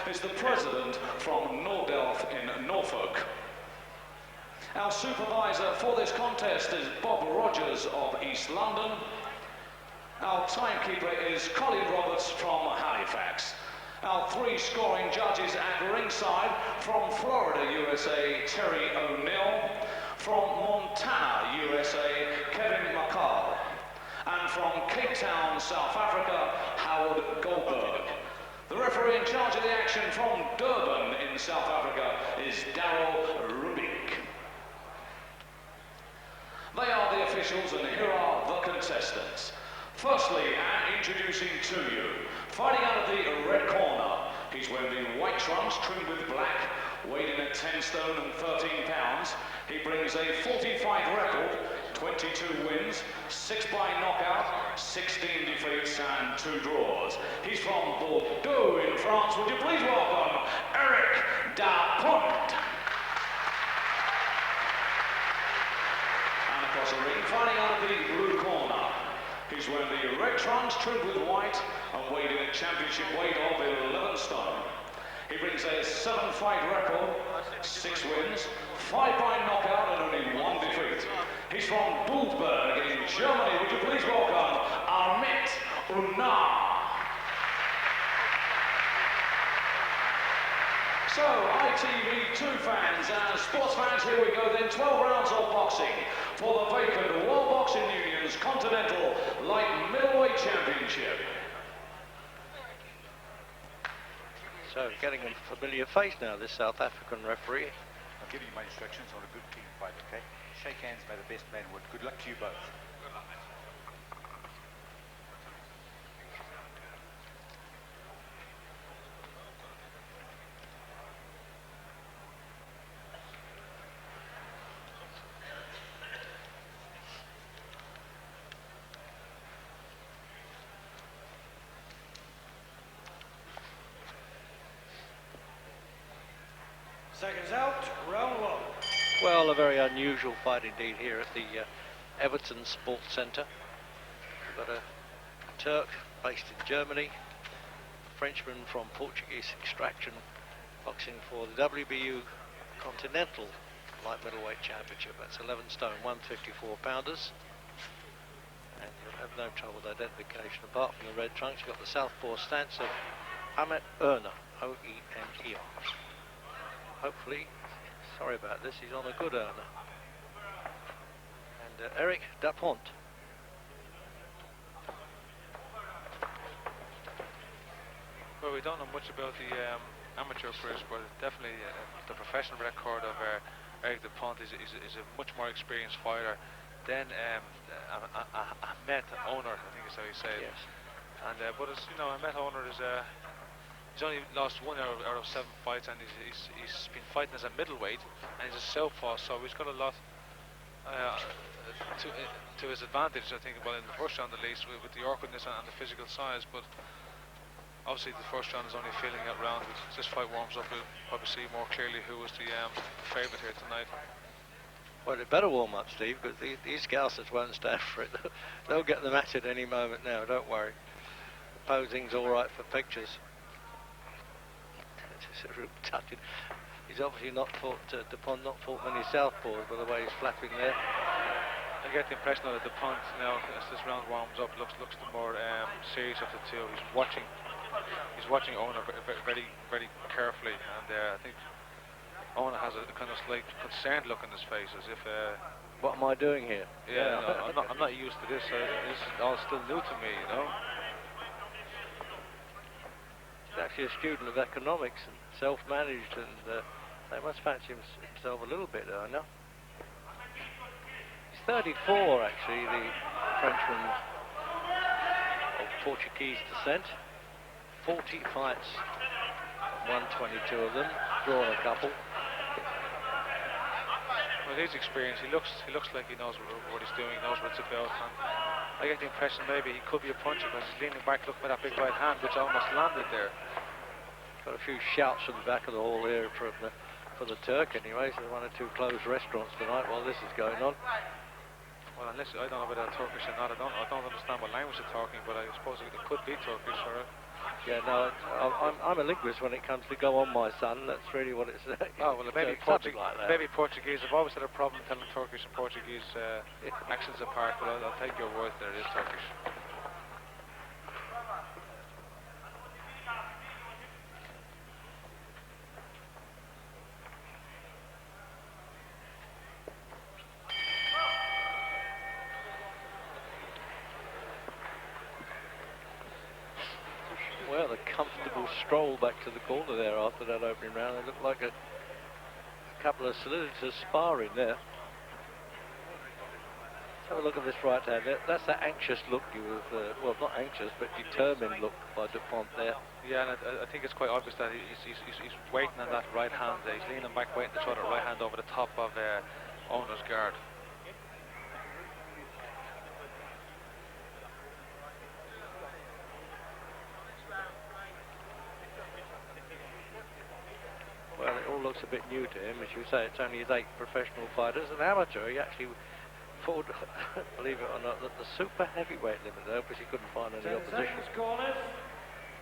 is the president from Nordelf in Norfolk. Our supervisor for this contest is Bob Rogers of East London. Our timekeeper is Colin Roberts from Halifax. Our 3 scoring judges at ringside: from Florida, USA, Terry O'Neill; from Montana, USA, Kevin McCall; and from Cape Town, South Africa, Howard Goldberg. The referee in charge of the action from Durban in South Africa is Daryl Rubik. They are the officials, and here are the contestants. Firstly, and introducing to you, fighting out of the red corner, he's wearing the white trunks trimmed with black, weighed in at 10 stone and 13 pounds. He brings a 40-fight record, 22 wins, 6 by knockout, 16 defeats and 2 draws. He's from Bordeaux in France. Would you please welcome Eric Dapont. And across the ring, fighting out of the blue corner, he's wearing the red trunks trimmed with white and weighed in a championship weight of 11 stone. He brings a 7-fight record, 6 wins, 5 by knockout and only 1 defeat. He's from Budberg in Germany. Would you please welcome Amit Unna. So, ITV2 fans and sports fans, here we go then. 12 rounds of boxing for the vacant World Boxing Union's Continental Light Middleweight Championship. So, getting a familiar face now, this South African referee. I'll give you my instructions on a good clean fight, okay? Shake hands, may the best man win. Good luck to you both. Seconds out, round 1. Well, a very unusual fight indeed here at the Everton Sports Centre. We've got a Turk based in Germany, a Frenchman from Portuguese extraction, boxing for the WBU Continental Light Middleweight Championship. That's 11 stone, 154 pounders. And you'll have no trouble with identification. Apart from the red trunks, you've got the southpaw stance of Amit Urner, O-E-N-E-R. Hopefully, sorry about this, he's on a good earner. And Eric Dapont. Well, we don't know much about the amateur careers, but definitely the professional record of Eric Dapont is a much more experienced fighter than Ahmet Oner, I think is how you say it. Yes. And but as you know, Ahmet Oner is he's only lost 1 out of 7 fights, and he's been fighting as a middleweight, and he's a southpaw, so he's got a lot to his advantage, I think, well, in the first round at least, with the awkwardness and the physical size. But obviously the first round is only feeling that round. As this fight warms up, we'll probably see more clearly who was the favourite here tonight. Well, it better warm up, Steve, because these Scousers won't stand for it. They'll get the match at any moment now, don't worry. The posing's all right for pictures. Touching. He's obviously not fought, Dapont not fought many southpaws by the way he's flapping there. I get the impression that Dapont now, as this round warms up, looks the more serious of the two. He's watching Oner very, very carefully, and I think Oner has a kind of slight concerned look on his face, as if what am I doing here? Yeah, no, I'm not used to this. This is all still new to me, you know. He's actually a student of economics and self-managed, and they must fancy himself a little bit, I know. He's 34, actually, the Frenchman of Portuguese descent. 40 fights, 122 of them, drawn a couple. With his experience, he looks like he knows what he's doing, knows what it's about. And I get the impression maybe he could be a puncher because he's leaning back, looking at that big right hand, which almost landed there. Got a few shouts from the back of the hall here for the Turk anyway. So 1 or 2 closed restaurants tonight while this is going on. Well, unless I don't know whether they're Turkish or not. I don't understand what language they're talking, but I suppose it could be Turkish, or Yeah, no, I'm a linguist when it comes to go on, my son. That's really what it's Oh, well, maybe, something like that. maybe Portuguese. I've always had a problem telling Turkish and Portuguese accents apart, but I'll take your word that it is Turkish. Well, a comfortable stroll back to the corner there after that opening round. They looked like a couple of solicitors sparring there. Let's have a look at this right hand. That's that anxious look you was, well, not anxious, but determined look by DuPont there. Yeah, and I think it's quite obvious that he's waiting on that right hand. He's leaning back, waiting to throw that right hand over the top of owner's guard. Well, it all looks a bit new to him. As you say, it's only his 8th professional fight. As an amateur, he actually fought, believe it or not, the super heavyweight limit there, because he couldn't find any 10 opposition. seconds, corners.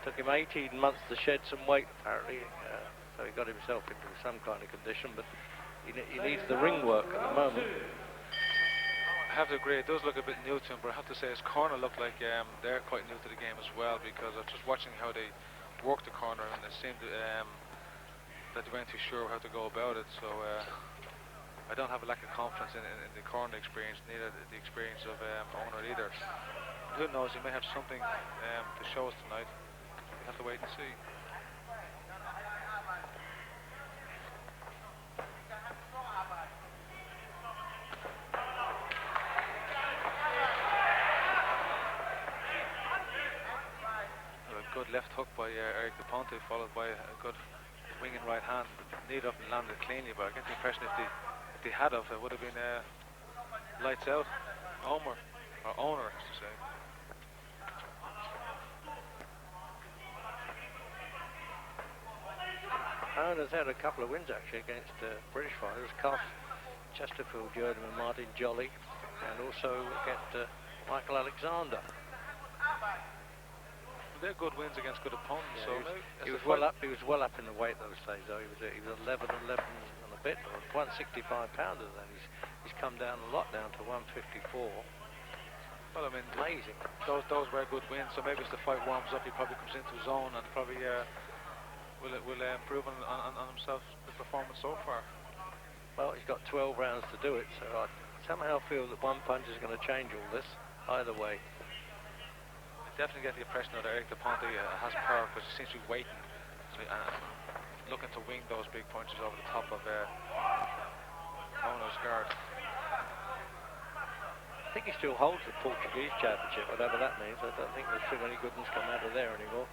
Took him 18 months to shed some weight, apparently, so he got himself into some kind of condition, but he needs the ring work at the moment. I have to agree, it does look a bit new to him, but I have to say his corner looked like they're quite new to the game as well, because I was just watching how they work the corner, and it seemed that they weren't too sure how to go about it, so I don't have a lack of confidence in the corner experience, neither the experience of owner either. Who knows, he may have something to show us tonight. We have to wait and see. A good left hook by Eric DuPont, followed by a good winging right hand. Neither of them landed cleanly, but I get the impression if they had of it would have been lights out. Owner, I should say. Owner's had a couple of wins actually against British fighters, Cuff, Chesterfield, Journeyman, Martin Jolly, and also against Michael Alexander. They're good wins against good opponents. Yeah, so he was well up. He was well up in the weight those days, though. He was 11 and a bit, or 165 pounders. Then he's come down a lot, down to 154. Well, I mean, amazing. Those were good wins. So maybe as the fight warms up, he probably comes into his own and probably will improve on himself. The performance so far. Well, he's got 12 rounds to do it, so I somehow feel that one punch is going to change all this. Either way. Definitely get the impression that Eric DuPont has power, because he seems to be waiting and looking to wing those big punches over the top of owner's guard. I think he still holds the Portuguese championship, whatever that means. I don't think there's too many good ones come out of there anymore.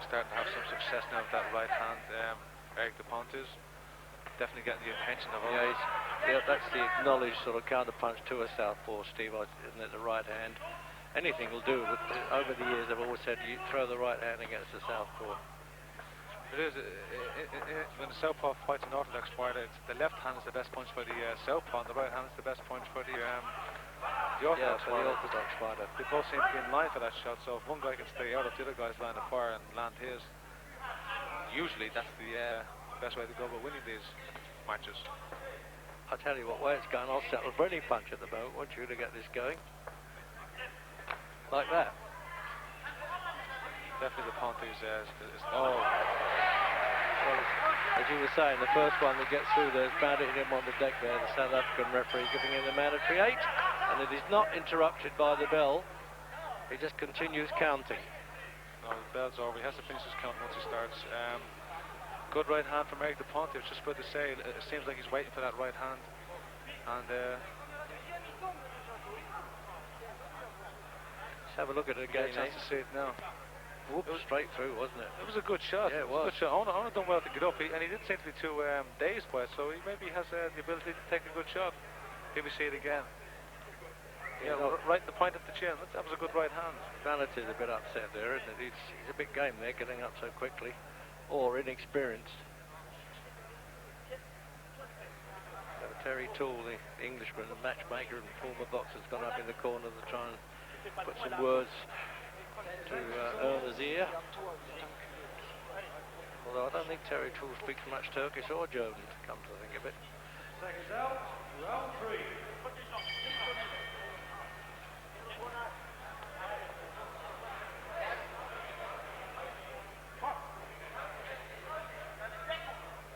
Starting to have some success now with that right hand. Eric DuPont is definitely getting the attention of others. Yeah, that's the acknowledged sort of counter punch to a southpaw, Steve, isn't it? The right hand. Anything will do. But over the years, I've always said you throw the right hand against the southpaw. It is. When the southpaw fights an orthodox fighter, the left hand is the best punch for the southpaw, and the right hand is the best punch for the orthodox fighter. They both seem to be in line for that shot, so if one guy can stay out, if the other guy's land a fire and land his, usually that's the best way to go about winning these matches. I tell you what way it's going, I'll settle for any punch at the moment. Want you to get this going. Like that. Definitely the punt is oh. Well, as you were saying, the first one that gets through there's banding him on the deck there, the South African referee giving him the mandatory 8, and it is not interrupted by the bell. He just continues counting. No, the bell's over. He has to finish his count once he starts. Good right hand from Eric DuPont. I was just about to say, it seems like he's waiting for that right hand. And let's have a look at it again. Chance to see it now. Whoop, straight through, wasn't it? It was a good shot. Yeah, it was. A good shot. Owner done well to get up, and he didn't seem to be too dazed by it, so he maybe has the ability to take a good shot. Maybe see it again. Yeah, right in the point of the chin. That was a good right hand. Vanity's a bit upset there, isn't it? He's a bit game there, getting up so quickly, or inexperienced. So Terry Toole, the Englishman, the matchmaker and former boxer, has gone up in the corner to try and put some words to Erna's ear. Although I don't think Terry Toole speaks much Turkish or German, come to think of it. Seconds out, round 3.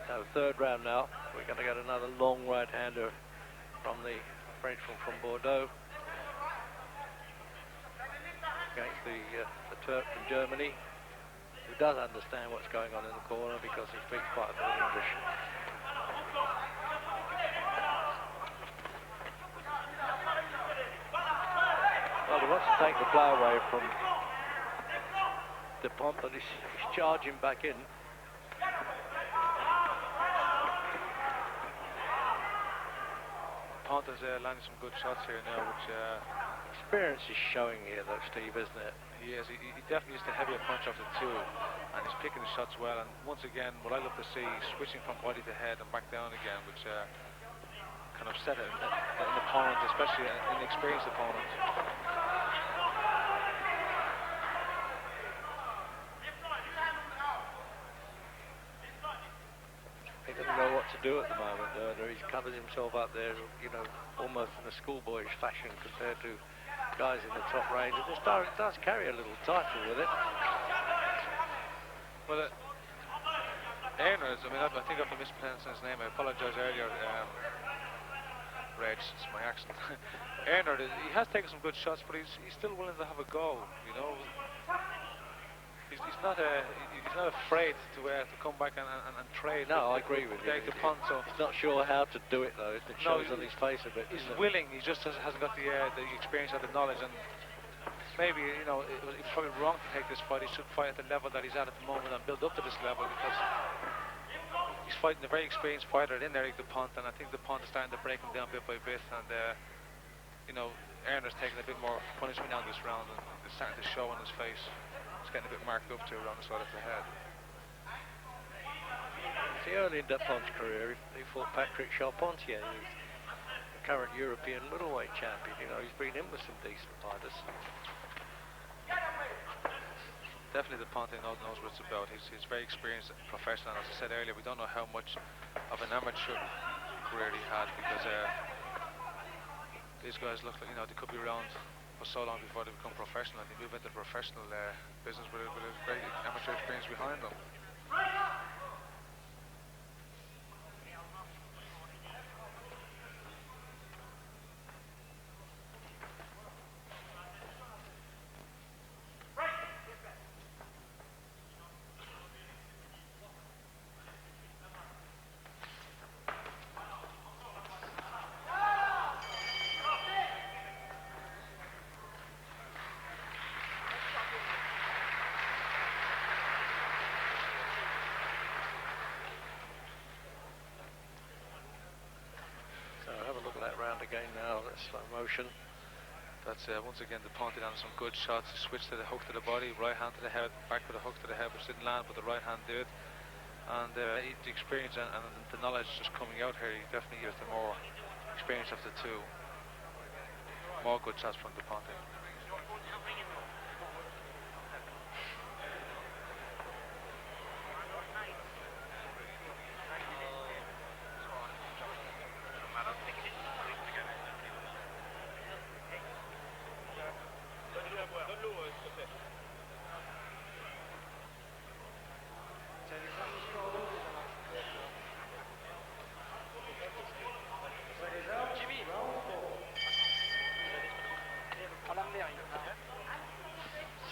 So third round now. We're going to get another long right-hander from the Frenchman from Bordeaux against the Turk from Germany, who does understand what's going on in the corner because he speaks quite a bit of English. Well, he wants to take the blow away from DuPont, but he's charging back in. Pont has landed some good shots here now, which Experience is showing here, though, Steve, isn't it? he is. He definitely used a heavier punch off the two, and he's picking the shots well. And once again, what I love to see, switching from body to head and back down again, which can upset an opponent, especially an inexperienced opponent. He doesn't know what to do at the moment. He's covered himself up there, you know, almost in a schoolboyish fashion compared to guys in the top range. It just does carry a little title with it. Well, Erners, I mean, I think I've been mispronouncing his name. I apologise earlier, Reg, it's my accent. Erners, he has taken some good shots, but he's still willing to have a go, you know. He's not afraid to come back and trade. No, I agree with you. The punt, so he's not sure how to do it, though. It shows on his face a bit. He's willing. He just hasn't got the experience or the knowledge. And maybe, you know, it was probably wrong to take this fight. He should fight at the level that he's at the moment and build up to this level, because he's fighting a very experienced fighter in Eric DuPont, and I think DuPont is starting to break him down bit by bit. And you know, Ernest taking a bit more punishment on this round, and it's starting to show on his face. It's getting a bit marked up to around the side of the head. See, early in DuPont's career, he fought Patrick Charpentier, who's the current European middleweight champion. You know, he's been in with some decent fighters. Definitely DuPont knows what it's about. He's very experienced professional. As I said earlier, we don't know how much of an amateur career he had, because these guys look like, you know, they could be around for so long before they become professional, and they move into the professional business with a great amateur experience behind them. Again now, that's slow motion. That's once again DuPont on some good shots. He switched to the hook to the body, right hand to the head, back with a hook to the head, which didn't land, but the right hand did. And the experience and the knowledge just coming out here, he definitely gives the more experience of the two. More good shots from DuPont.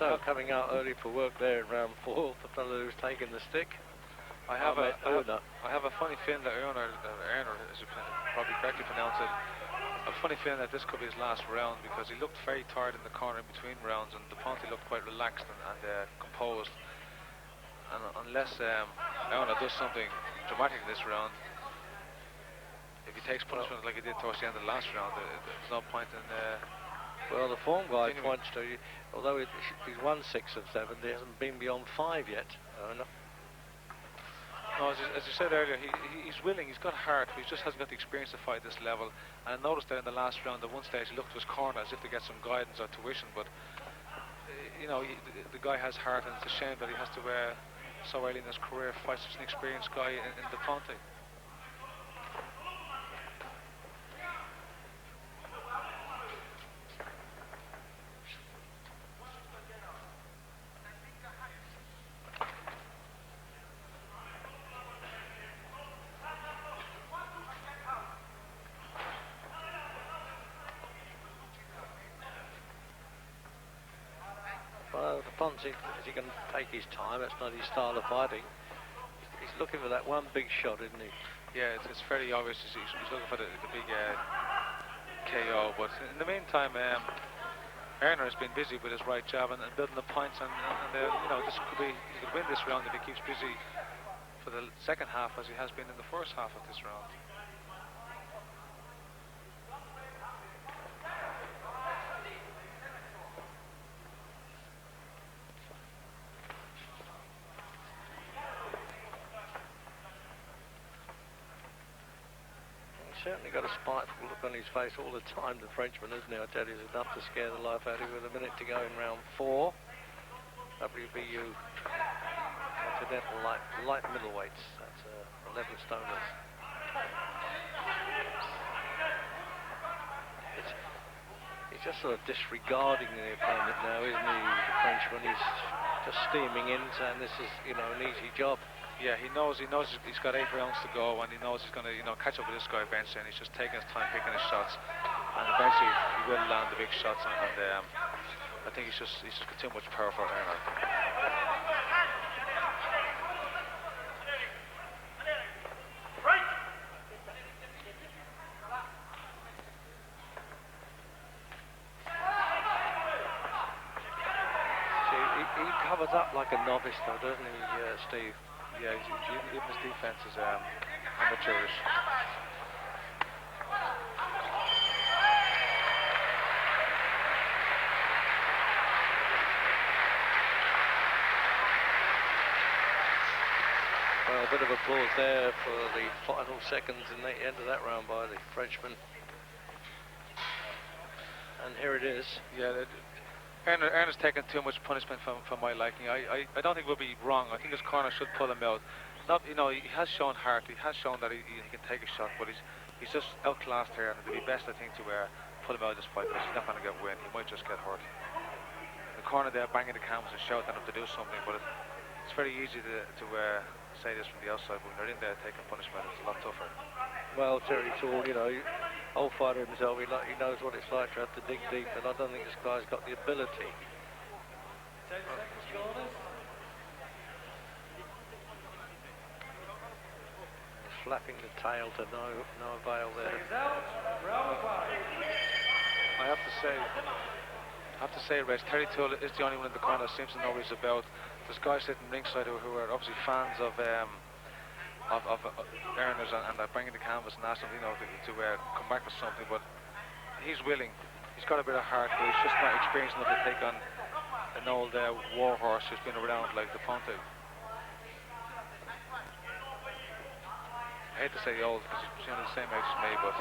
So coming out early for work there in round 4, the fellow who's taking the stick. I have a funny feeling that Erner, as you probably correctly pronounce it, a funny feeling that this could be his last round, because he looked very tired in the corner in between rounds, and DuPont looked quite relaxed and composed. And unless Erner does something dramatic in this round, if he takes punishment like he did towards the end of the last round, there's no point in Well, the form guide points to, although he's won 6 of 7, he hasn't been beyond 5 yet. No. No, as you said earlier, he's willing, he's got heart, but he just hasn't got the experience to fight this level. And I noticed that in the last round, at one stage, he looked to his corner as if to get some guidance or tuition, but, you know, the guy has heart, and it's a shame that he has to, so early in his career, fight such an experienced guy in the Ponte. Well, the Ponce, he can take his time. That's not his style of fighting. He's looking for that one big shot, isn't he? Yeah, it's fairly obvious. He's looking for the big KO. But in the meantime, Erner has been busy with his right jab and building the points. And you know, this could be, he could win this round if he keeps busy for the second half as he has been in the first half of this round. Certainly got a spiteful look on his face all the time, the Frenchman, isn't he? I tell you, it's enough to scare the life out of him with a minute to go in round 4. WBU Continental light middleweights. That's 11 stoners. He's just sort of disregarding the opponent now, isn't he, the Frenchman? He's just steaming in, saying this is, you know, an easy job. Yeah, he knows he's got 8 rounds to go, and he knows he's going to, you know, catch up with this guy eventually, and he's just taking his time picking his shots, and eventually he will land the big shots, and I think he's just got too much power for Erner. See, he covers up like a novice, though, doesn't he, Steve? Yeah, even his defense is amateurish. Well, a bit of applause there for the final seconds in the end of that round by the Frenchman. And here it is. Yeah, Erner's taken too much punishment for my liking. I don't think we'll be wrong. I think his corner should pull him out. Not, you know, he has shown heart. He has shown that he can take a shot, but he's just outclassed here, and it'd be best, I think, to pull him out of this fight because he's not going to get win. He might just get hurt. The corner there banging the canvas and shouting at him to do something, but it's very easy to say this from the outside, but when they're in there taking punishment, it's a lot tougher. Well, Terry Toole, you know, old fighter himself, he knows what it's like to have to dig deep, and I don't think this guy's got the ability. 10 seconds, corners. Flapping the tail to no avail there. Seconds out, round 5. I have to say, Reg, Terry Toole is the only one in the corner that seems to know what he's about. There's guys sitting ringside who are obviously fans of Erner's and they're bringing the canvas and asking, you know, to come back with something, but he's willing. He's got a bit of heart, but he's just not experienced enough to take on an old war horse who's been around like the Ponte. I hate to say old because he's only the same age as me, but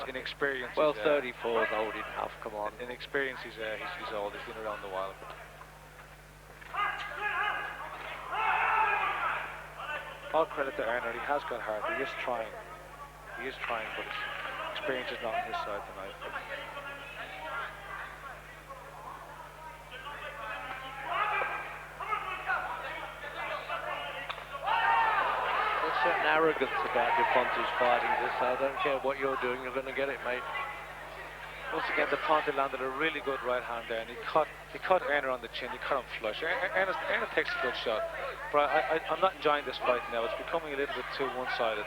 in experience. Well, 34 is old enough. Come on. In experience, he's old. He's been around a while. All credit to Erner. He has got heart. He is trying. But his experience is not on his side tonight. There's certain arrogance about DuPonte's fighting. Just I don't care what you're doing, you're going to get it, mate. Once again, DuPonte landed a really good right hand there, and he caught Erner on the chin. He caught him flush. Erner takes a good shot, but I'm not enjoying this fight now. It's becoming a little bit too one-sided.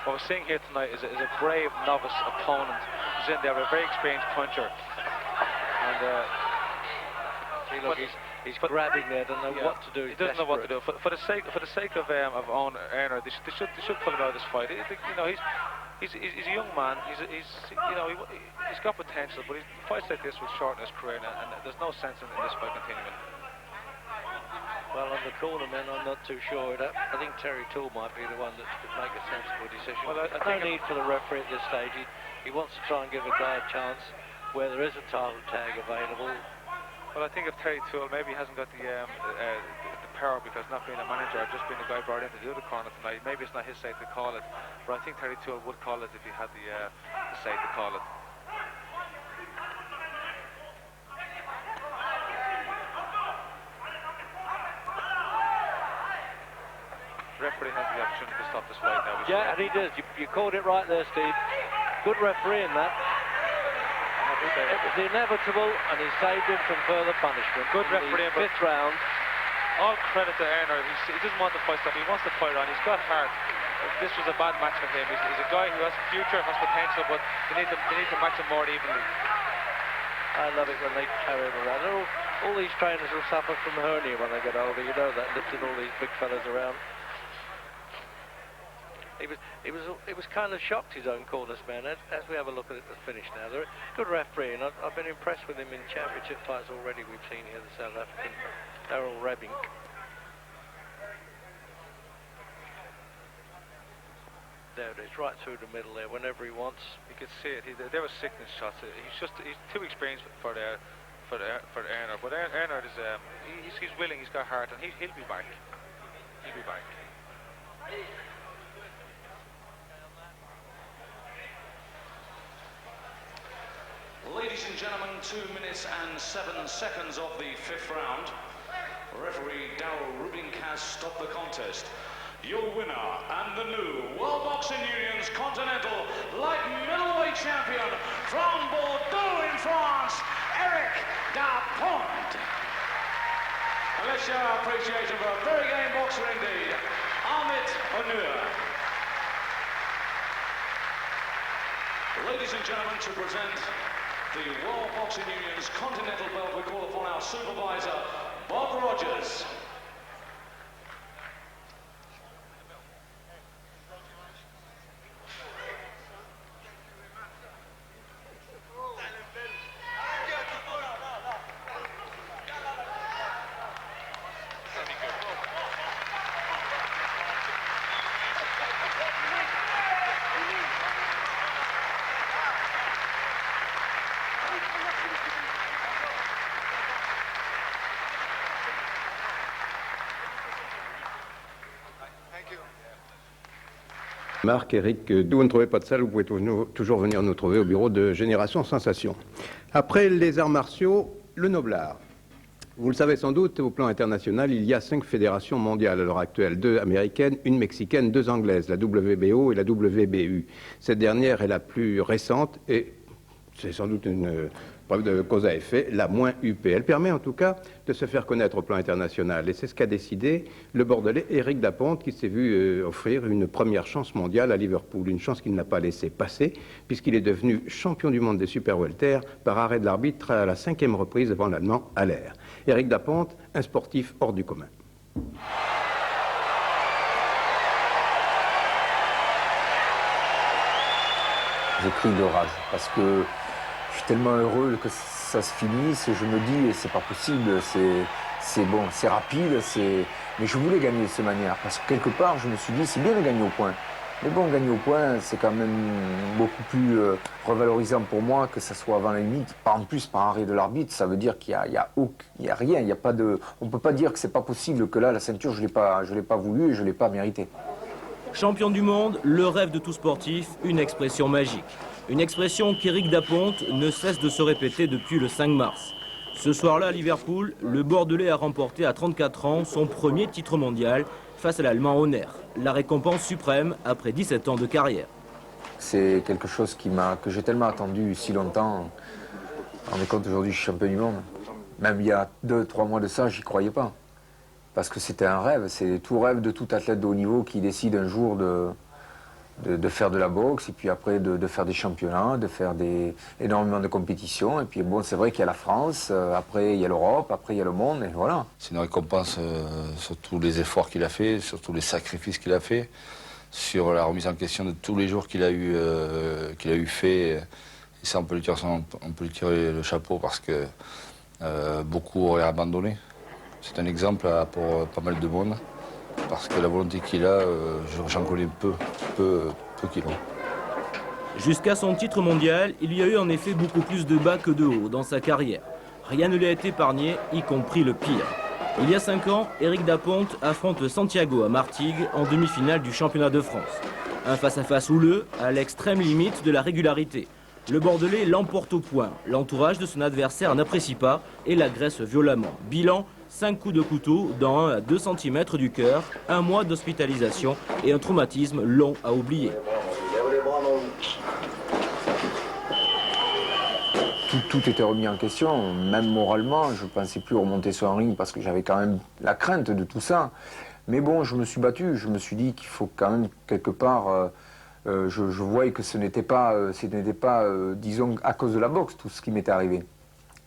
What we're seeing here tonight is a brave novice opponent who's in there, a very experienced puncher. And see, look, he's grabbing there, doesn't know what to do. He doesn't know what to do. For the sake of Erner, they should pull him out of this fight. You know, He's a young man. You know, he's got potential, but fights like this will shorten his career, and there's no sense in this fight continuing. Well, on the corner, man, I'm not too sure. I think Terry Toole might be the one that could make a sensible decision. Well, I no think need for the referee at this stage. He wants to try and give a guy a chance where there is a title tag available. Well, I think if Terry Toole maybe hasn't got the power, because not being a manager, just being a guy brought in to do the corner tonight, maybe it's not his say to call it, but I think Terry Toole would call it if he had the say to call it. The referee has the opportunity to stop this fight now. Yeah, and he does. You called it right there, Steve. Good referee in that. It was inevitable, and he saved him from further punishment. Good referee in the 5th round. All credit to Erner. He doesn't want the fight stop. He wants to fight on. He's got heart. This was a bad match for him. He's a guy who has future, has potential, but they need to match him more evenly. I love it when they carry him around. All these trainers will suffer from hernia when they get older. You know that, lifting all these big fellas around. He was kind of shocked, his own corners man, as we have a look at the finish now. They're a good referee, and I've been impressed with him in championship fights already. We've seen here the South African Darryl Rebbink. There it is, right through the middle there, whenever he wants. You could see it. There were sickness shots. He's too experienced for Erner. But Erner is he's willing. He's got heart, and he'll be back. He'll be back. Ladies and gentlemen, 2 minutes and 7 seconds of the 5th round. Referee Darryl Rebbink has stopped the contest. Your winner and the new World Boxing Union's Continental Light Middleweight Champion from Bordeaux in France, Eric Dapont. And let's show our appreciation for a very game boxer indeed, Amit Onur. Ladies and gentlemen, to present the World Boxing Union's Continental belt, we call upon our supervisor, Bob Rogers. Marc, Eric, d'où vous ne trouvez pas de salle, vous pouvez toujours venir nous trouver au bureau de Génération Sensation. Après les arts martiaux, le noblard. Vous le savez sans doute, au plan international, il y a 5 fédérations mondiales à l'heure actuelle, 2 américaines, 1 mexicaine, 2 anglaises, la WBO et la WBU. Cette dernière est la plus récente et c'est sans doute une preuve de cause à effet, la moins huppée. Elle permet en tout cas de se faire connaître au plan international. Et c'est ce qu'a décidé le Bordelais Éric Dapont, qui s'est vu offrir une première chance mondiale à Liverpool. Une chance qu'il n'a pas laissé passer, puisqu'il est devenu champion du monde des super welter par arrêt de l'arbitre à la 5e reprise devant l'Allemand Haller. Éric Dapont, un sportif hors du commun. Je crie de rage parce que je suis tellement heureux que ça se finisse et je me dis c'est pas possible, c'est bon, c'est rapide, mais je voulais gagner de cette manière parce que quelque part je me suis dit c'est bien de gagner au point. Mais bon, gagner au point, c'est quand même beaucoup plus revalorisant pour moi que ça soit avant la limite. En plus, par arrêt de l'arbitre, ça veut dire qu'il y a rien, il y a pas de, on peut pas dire que c'est pas possible que là la ceinture je l'ai pas voulu et je l'ai pas mérité. Champion du monde, le rêve de tout sportif, une expression magique. Une expression qu'Éric Dapont ne cesse de se répéter depuis le 5 mars. Ce soir-là à Liverpool, le Bordelais a remporté à 34 ans son premier titre mondial face à l'Allemand Honner. La récompense suprême après 17 ans de carrière. C'est quelque chose que j'ai tellement attendu si longtemps. On est compte aujourd'hui je suis champion du monde. Même il y a 2-3 mois de ça, j'y croyais pas. Parce que c'était un rêve, c'est tout rêve de tout athlète de haut niveau qui décide un jour de faire de la boxe et puis après de faire des championnats, de faire énormément de compétitions. Et puis bon, c'est vrai qu'il y a la France, après il y a l'Europe, après il y a le monde, et voilà. C'est une récompense sur tous les efforts qu'il a fait, sur tous les sacrifices qu'il a fait. sur la remise en question de tous les jours qu'il a eu fait. Et ça, on peut lui tirer le chapeau parce que beaucoup auraient abandonné. C'est un exemple pour pas mal de monde, parce que la volonté qu'il a, j'en connais peu qui l'ont. Jusqu'à son titre mondial, il y a eu en effet beaucoup plus de bas que de hauts dans sa carrière. Rien ne lui a été épargné, y compris le pire. Il y a 5 ans, Éric Daponte affronte Santiago à Martigues en demi-finale du championnat de France. Un face-à-face houleux, à l'extrême limite de la régularité. Le Bordelais l'emporte au point. L'entourage de son adversaire n'apprécie pas et l'agresse violemment. Bilan, 5 coups de couteau dans 1 à 2 cm du cœur, 1 mois d'hospitalisation et un traumatisme long à oublier. Tout était remis en question, même moralement. Je ne pensais plus remonter sur un ring parce que j'avais quand même la crainte de tout ça. Mais bon, je me suis battu. Je me suis dit qu'il faut quand même, quelque part, je voyais que ce n'était pas, disons, à cause de la boxe, tout ce qui m'était arrivé.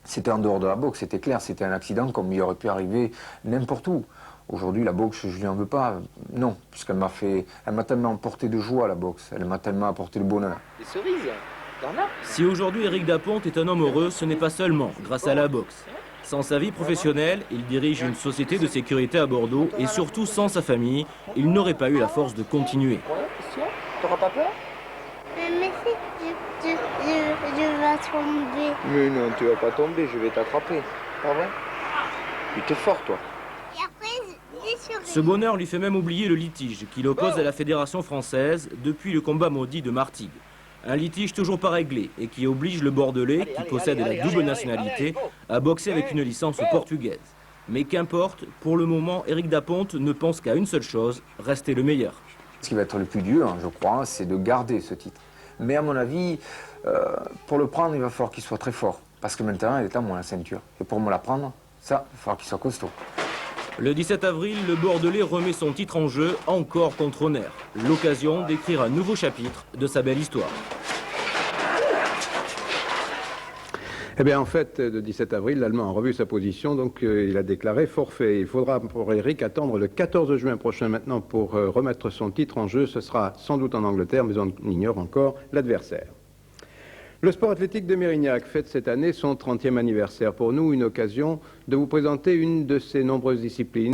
C'était en dehors de la boxe, c'était clair, c'était un accident comme il aurait pu arriver n'importe où. Aujourd'hui, la boxe, je ne lui en veux pas, non, puisqu'elle m'a tellement apporté de joie, la boxe, elle m'a tellement apporté de bonheur. Des cerises, t'en as? Si aujourd'hui Éric Daponte est un homme heureux, ce n'est pas seulement grâce à la boxe. Sans sa vie professionnelle, il dirige une société de sécurité à Bordeaux et surtout sans sa famille, il n'aurait pas eu la force de continuer. T'auras pas peur? Mais si, je vais tomber. Mais non, tu vas pas tomber, je vais t'attraper. Pas vrai? Tu es fort, toi. Et après, j'ai sur... Ce bonheur lui fait même oublier le litige qui l'oppose à la Fédération française depuis le combat maudit de Martigues. Un litige toujours pas réglé et qui oblige le Bordelais, qui possède la double nationalité, à boxer avec une licence portugaise. Mais qu'importe, pour le moment, Éric Daponte ne pense qu'à une seule chose, rester le meilleur. Ce qui va être le plus dur, je crois, c'est de garder ce titre. Mais à mon avis, pour le prendre, il va falloir qu'il soit très fort. Parce que maintenant, elle est à moi, la ceinture. Et pour me la prendre, ça, il va falloir qu'il soit costaud. Le 17 avril, le Bordelais remet son titre en jeu, encore contre honneur. L'occasion d'écrire un nouveau chapitre de sa belle histoire. Eh bien, en fait, le 17 avril, l'Allemand a revu sa position, donc il a déclaré forfait. Il faudra pour Éric attendre le 14 juin prochain maintenant pour remettre son titre en jeu. Ce sera sans doute en Angleterre, mais on ignore encore l'adversaire. Le sport athlétique de Mérignac fête cette année son 30e anniversaire. Pour nous, une occasion de vous présenter une de ses nombreuses disciplines